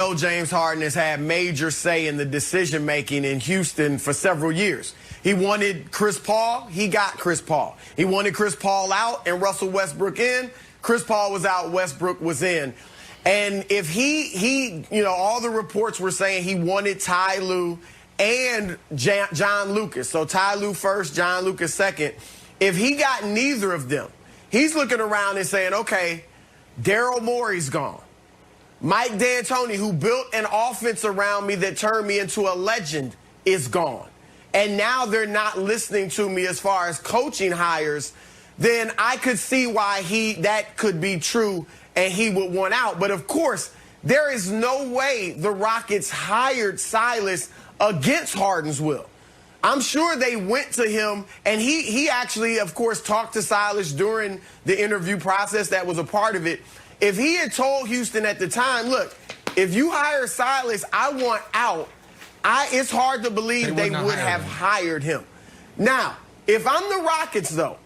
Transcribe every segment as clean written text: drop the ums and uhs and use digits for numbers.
know James Harden has had major say in the decision-making in Houston for several years. He wanted Chris Paul. He got Chris Paul. He wanted Chris Paul out and Russell Westbrook in. Chris Paul was out, Westbrook was in. And if all the reports were saying he wanted Ty Lue and John Lucas. So Ty Lue first, John Lucas second. If he got neither of them, he's looking around and saying, okay, Daryl Morey's gone. Mike D'Antoni, who built an offense around me that turned me into a legend, is gone. And now they're not listening to me as far as coaching hires. Then I could see why that could be true and he would want out. But of course, there is no way the Rockets hired Silas against Harden's will. I'm sure they went to him, and he actually, of course, talked to Silas during the interview process. That was a part of it. If he had told Houston at the time, look, if you hire Silas, I want out, it's hard to believe they would have hired him. Now, if I'm the Rockets, though,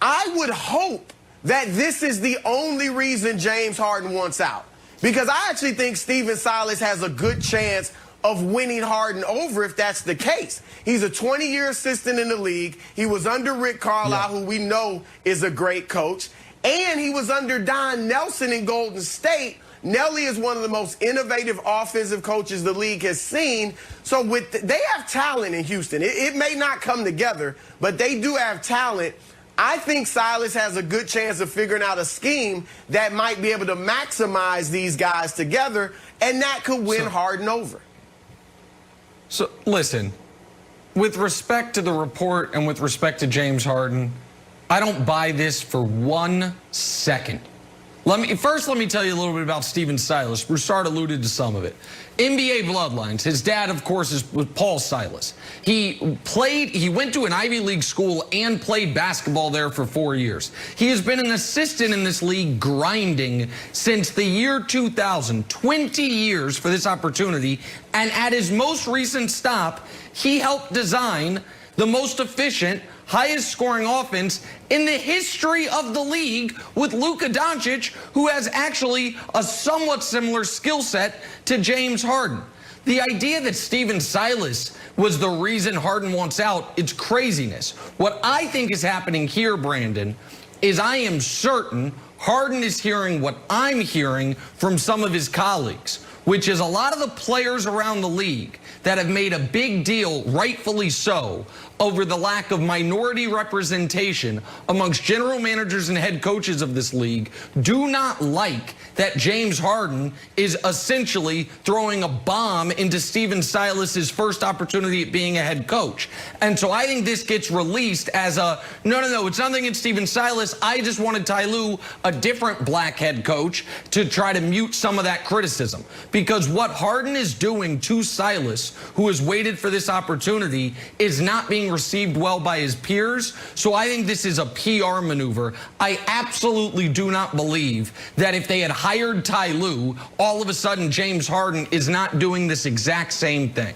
I would hope that this is the only reason James Harden wants out. Because I actually think Stephen Silas has a good chance of winning Harden over if that's the case. He's a 20-year assistant in the league. He was under Rick Carlisle, who we know is a great coach. And he was under Don Nelson in Golden State. Nelly is one of the most innovative offensive coaches the league has seen. So they have talent in Houston. It may not come together, but they do have talent. I think Silas has a good chance of figuring out a scheme that might be able to maximize these guys together, and that could win Harden over. So, listen, with respect to the report and with respect to James Harden, I don't buy this for 1 second. First, let me tell you a little bit about Stephen Silas. Broussard alluded to some of it. NBA bloodlines. His dad, of course, was Paul Silas. He went to an Ivy League school and played basketball there for 4 years. He has been an assistant in this league grinding since the year 2000, 20 years for this opportunity. And at his most recent stop, he helped design the most efficient, highest scoring offense in the history of the league with Luka Doncic, who has actually a somewhat similar skill set to James Harden. The idea that Stephen Silas was the reason Harden wants out, it's craziness. What I think is happening here, Brandon, is I am certain Harden is hearing what I'm hearing from some of his colleagues, which is a lot of the players around the league that have made a big deal, rightfully so, over the lack of minority representation amongst general managers and head coaches of this league do not like that James Harden is essentially throwing a bomb into Stephen Silas's first opportunity at being a head coach. And so I think this gets released as a, no, it's nothing in Stephen Silas. I just wanted Ty Lue, a different black head coach, to try to mute some of that criticism. Because what Harden is doing to Silas, who has waited for this opportunity, is not being received well by his peers. So I think this is a PR maneuver. I absolutely do not believe that if they had hired Ty Lue, all of a sudden James Harden is not doing this exact same thing.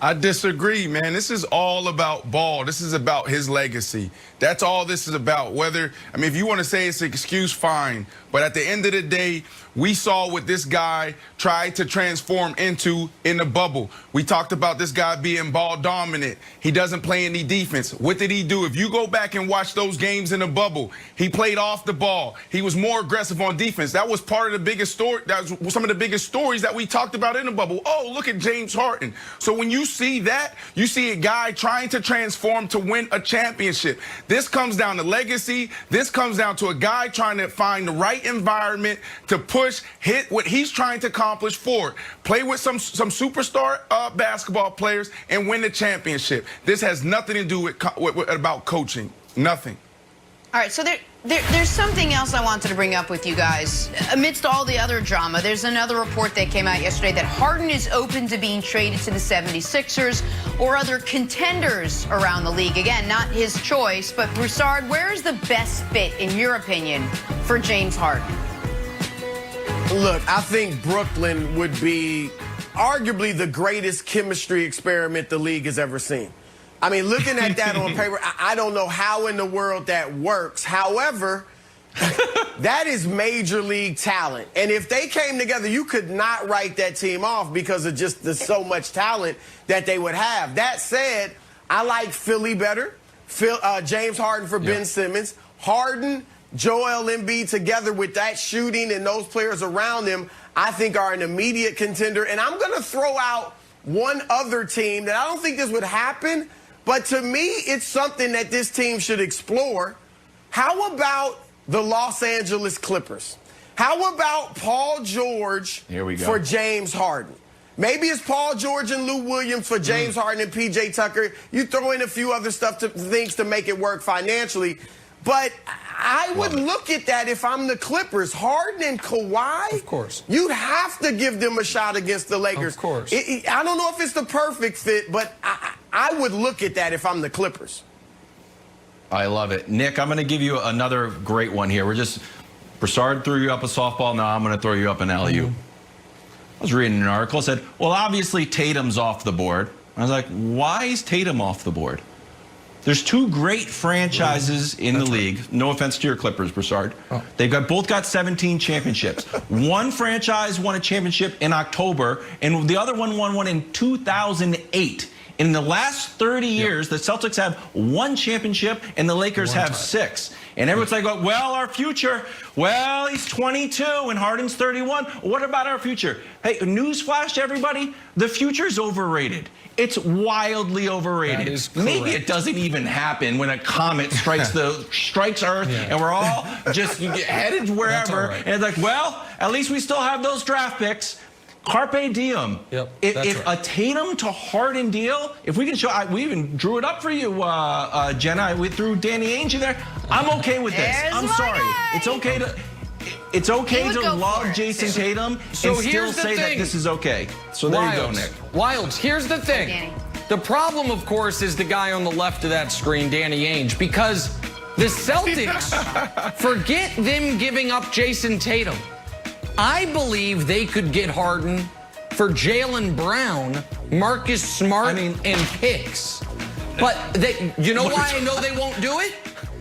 I disagree, man. This is all about ball. This is about his legacy. That's all this is about. If you want to say it's an excuse, fine. But at the end of the day, we saw what this guy tried to transform into in the bubble. We talked about this guy being ball dominant. He doesn't play any defense. What did he do? If you go back and watch those games in the bubble, he played off the ball. He was more aggressive on defense. That was part of the biggest story. That was some of the biggest stories that we talked about in the bubble. Oh, look at James Harden. So when you see that, you see a guy trying to transform to win a championship. This comes down to legacy. This comes down to a guy trying to find the right environment to push, hit what he's trying to accomplish for. Play with some superstar basketball players and win the championship. This has nothing to do with about coaching. Nothing. All right, so there's something else I wanted to bring up with you guys. Amidst all the other drama, there's another report that came out yesterday that Harden is open to being traded to the 76ers or other contenders around the league. Again, not his choice, but Broussard, where is the best fit, in your opinion, for James Harden? Look, I think Brooklyn would be arguably the greatest chemistry experiment the league has ever seen. I mean, looking at that on paper, I don't know how in the world that works. However, That is major league talent. And if they came together, you could not write that team off because of just the so much talent that they would have. That said, I like Philly better. James Harden for Ben Simmons. Harden, Joel Embiid together with that shooting and those players around them, I think are an immediate contender. And I'm going to throw out one other team that I don't think this would happen, but to me, it's something that this team should explore. How about the Los Angeles Clippers? How about Paul George for James Harden? Maybe it's Paul George and Lou Williams for James Harden and P.J. Tucker. You throw in a few other things to make it work financially. But I would look at that if I'm the Clippers. Harden and Kawhi, of course, you'd have to give them a shot against the Lakers. Of course. I don't know if it's the perfect fit, but I would look at that if I'm the Clippers. I love it. Nick, I'm going to give you another great one here. Broussard threw you up a softball. Now I'm going to throw you up an alley-oop. I was reading an article. It said, well, obviously Tatum's off the board. I was like, why is Tatum off the board? There's two great franchises in the league. No offense to your Clippers, Broussard. They've both got 17 championships. One franchise won a championship in October, and the other one won one in 2008. In the last 30 years, the Celtics have one championship, and the Lakers have 6. And everyone's like, well, our future, well, he's 22 and Harden's 31. What about our future? Hey, newsflash to everybody, the future's overrated. It's wildly overrated. That is correct. Maybe it doesn't even happen when a comet strikes Earth and we're all just headed wherever. Right. And it's like, well, at least we still have those draft picks. Carpe diem. Yep, if a Tatum to Harden deal, if we can show, we even drew it up for you, Jenna. We threw Danny Ainge in there. I'm okay with this. I'm sorry. It's okay to love Jason Tatum and still say that this is okay. So there you go, Nick. Wilds, here's the thing. The problem, of course, is the guy on the left of that screen, Danny Ainge, because the Celtics, forget them giving up Jason Tatum. I believe they could get Harden for Jaylen Brown, Marcus Smart, and picks. But you know why I know they won't do it?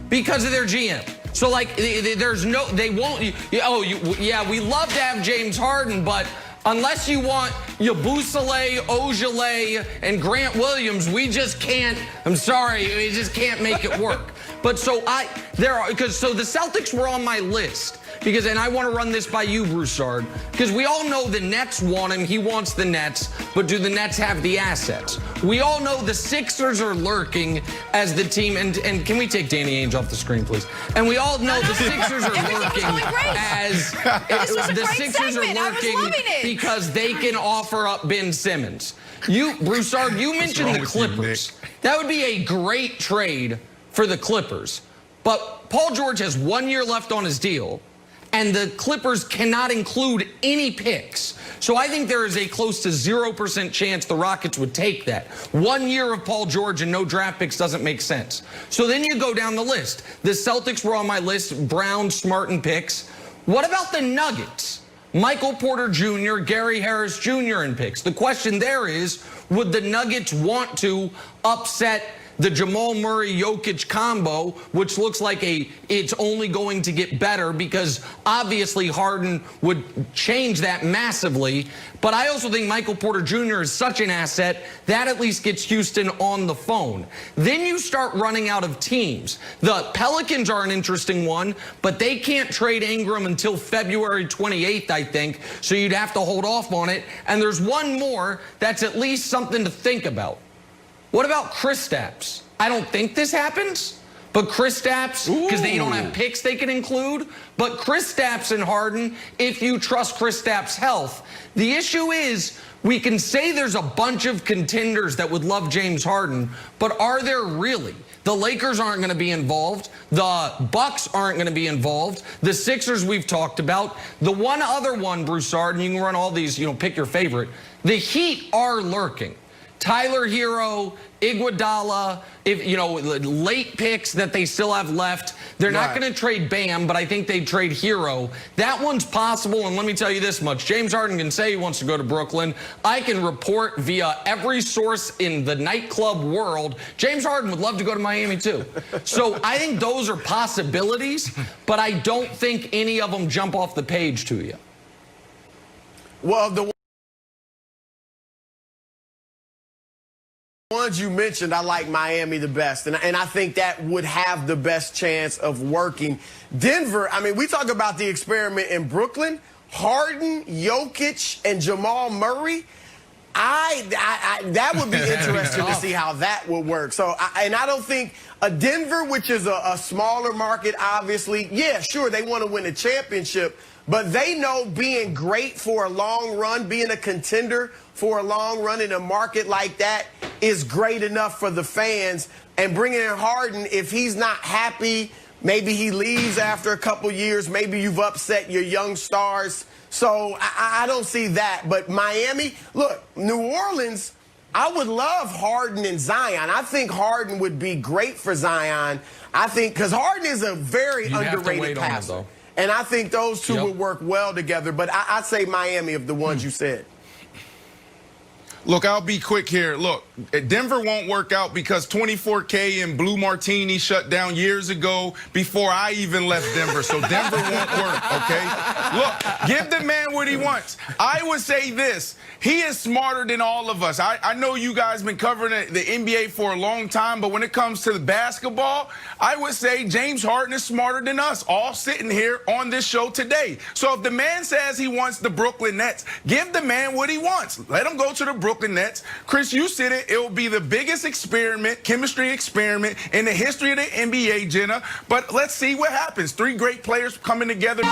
Because of their GM. So, like, they won't. Yeah, we love to have James Harden, but unless you want Yabusele, Ojale, and Grant Williams, we just can't. I'm sorry, we just can't make it work. But so the Celtics were on my list. And I want to run this by you, Broussard, because we all know the Nets want him. He wants the Nets, but do the Nets have the assets? We all know the Sixers are lurking as the team, and can we take Danny Ainge off the screen, please? And we all know the Sixers are lurking as the Sixers are lurking because they can offer up Ben Simmons. Broussard, you mentioned the Clippers. That would be a great trade for the Clippers, but Paul George has 1 year left on his deal. And the Clippers cannot include any picks. So I think there is a close to 0% chance the Rockets would take that. 1 year of Paul George and no draft picks doesn't make sense. So then you go down the list. The Celtics were on my list, Brown, Smart, and picks. What about the Nuggets? Michael Porter Jr., Gary Harris Jr. in picks. The question there is, would the Nuggets want to upset the Jamal Murray-Jokic combo, which looks like it's only going to get better because obviously Harden would change that massively. But I also think Michael Porter Jr. is such an asset that at least gets Houston on the phone. Then you start running out of teams. The Pelicans are an interesting one, but they can't trade Ingram until February 28th, I think. So you'd have to hold off on it. And there's one more that's at least something to think about. What about Kristaps? I don't think this happens, but Kristaps, because they don't have picks they can include, but Kristaps and Harden, if you trust Kristaps' health. The issue is, we can say there's a bunch of contenders that would love James Harden, but are there really? The Lakers aren't going to be involved. The Bucks aren't going to be involved. The Sixers we've talked about. The one other one, Broussard, and you can run all these, pick your favorite. The Heat are lurking. Tyler Hero, Iguodala, if late picks that they still have left. They're not going to trade Bam, but I think they'd trade Hero. That one's possible, and let me tell you this much. James Harden can say he wants to go to Brooklyn. I can report via every source in the nightclub world, James Harden would love to go to Miami too. So I think those are possibilities, but I don't think any of them jump off the page to you. Well, the ones you mentioned, I like Miami the best, and I think that would have the best chance of working. Denver, I mean, we talk about the experiment in Brooklyn. Harden, Jokic, and Jamal Murray, that would be interesting to see how that would work. So, I don't think Denver, which is a smaller market, obviously, yeah, sure, they want to win a championship, but they know being great for a long run, being a contender for a long run in a market like that is great enough for the fans. And bringing in Harden, if he's not happy, maybe he leaves after a couple years. Maybe you've upset your young stars. So I don't see that. But Miami, look, New Orleans, I would love Harden and Zion. I think Harden would be great for Zion. I think because Harden is a very underrated passer. And I think those two would work well together. But I'd say Miami of the ones you said. Look, I'll be quick here. Look, Denver won't work out because 24K and Blue Martini shut down years ago before I even left Denver. So Denver won't work, okay? Look, give the man what he wants. I would say this. He is smarter than all of us. I know you guys been covering the NBA for a long time, but when it comes to the basketball, I would say James Harden is smarter than us, all sitting here on this show today. So if the man says he wants the Brooklyn Nets, give the man what he wants. Let him go to the Brooklyn Nets. Chris, you said it. It will be the biggest experiment, chemistry experiment in the history of the NBA, Jenna. But let's see what happens. 3 great players coming together.